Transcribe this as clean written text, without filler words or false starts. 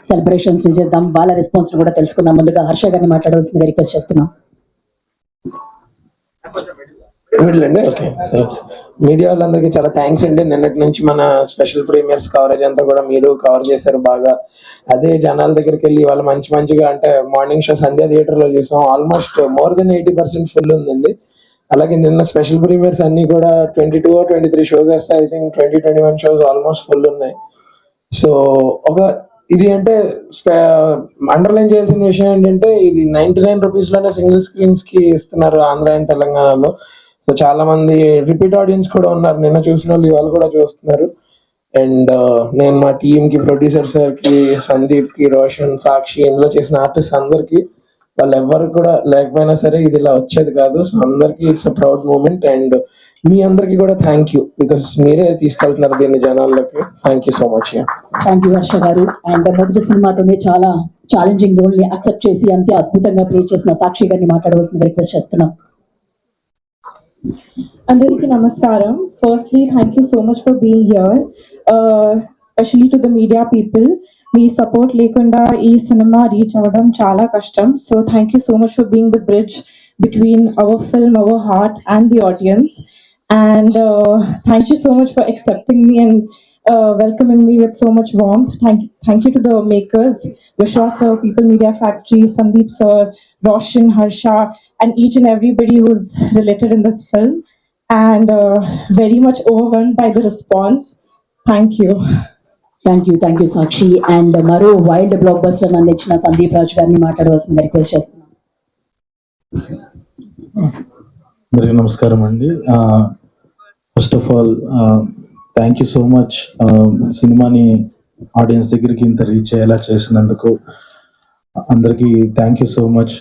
Celebrations చేద్దాం, వాళ్ళ response కూడా తెలుసుకుందాం. ముందుగా హర్ష గారిని మాట్లాడవలసిందిగా రిక్వెస్ట్ చేస్తున్నాం. అండి ఓకే, మీడియా వాళ్ళందరికీ చాలా థ్యాంక్స్ అండి. నిన్నటి నుంచి మన స్పెషల్ ప్రీమియర్స్ కవరేజ్ అంతా కూడా మీరు కవర్ చేశారు బాగా. అదే జనాల దగ్గరికి వెళ్ళి వాళ్ళు మంచిగా అంటే మార్నింగ్ షో సంధ్యా థియేటర్ లో చూసాం, ఆల్మోస్ట్ మోర్ దెన్ 80% ఫుల్ ఉందండి. అలాగే నిన్న స్పెషల్ ప్రీమియర్స్ అన్ని కూడా 22 or 23 షోస్ వేస్తే I think 20-21 shows almost full ఉన్నాయి. సో ఒక ఇది అంటే అండర్లైన్ చేయాల్సిన విషయం ఏంటంటే ఇది 99 రూపీస్ లోనే సింగిల్ స్క్రీన్స్ కి ఇస్తున్నారు ఆంధ్ర అండ్ తెలంగాణలో. సో చాలా మంది రిపీట్ ఆడియన్స్ కూడా ఉన్నారు, నిన్న చూసిన వాళ్ళు ఇవాళ కూడా చూస్తున్నారు. అండ్ నేను మా టీమ్ కి, ప్రొడ్యూసర్ సార్ కి, సందీప్ కి, రోషన్, సాక్షి, ఇందులో చేసిన ఆర్టిస్ట్ అందరికి, వాళ్ళు ఎవరు కూడా లేకపోయినా సరే ఇది ఇలా వచ్చేది కాదు. సో అందరికి it's a proud moment. And మీ అందరికి కూడా థ్యాంక్ యూ, బికాస్ మీరే తీసుకెళ్తున్నారు దీన్ని జనాల్లోకి. Thank you so much. Thank you Harsha గారు. అండ్ మొదటి సినిమాతోనే చాలా ఛాలెంజింగ్ రోల్ ని అక్సెప్ట్ చేసి అంతే అద్భుతంగా ప్లే చేసిన సాక్షి గారిని మాట్లాడవలసిందిగా రిక్వెస్ట్ చేస్తున్నాం. Andariki Namaskaram. Firstly, thank you so much for being here, especially to the media people. Me support లేకుండా ఈ సినిమా రీచ్ అవ్వడం చాలా కష్టం. So thank you so much for being the bridge between hour film, our heart and the audience. And thank you so much for accepting me and welcoming me with so much warmth. Thank you to the makers, Vishwas sir, People Media Factory, Sandeep sir, Roshan, Harsha, and each and everybody who's related in this film. And very much overwhelmed by the response. Thank you. Thank you Sakshi. And మరో wild block buster అందించిన సందీప్ రాజ్ గారిని మాట్లాడవలసిందిగా request చేస్తున్నాం. అందరికీ నమస్కారం అండి. First of all thank you so much సినిమాని audience దగ్గరికి ఇంత రీచ్ అయ్యేలా చేసినందుకు అందరికీ థ్యాంక్ యూ సో మచ్.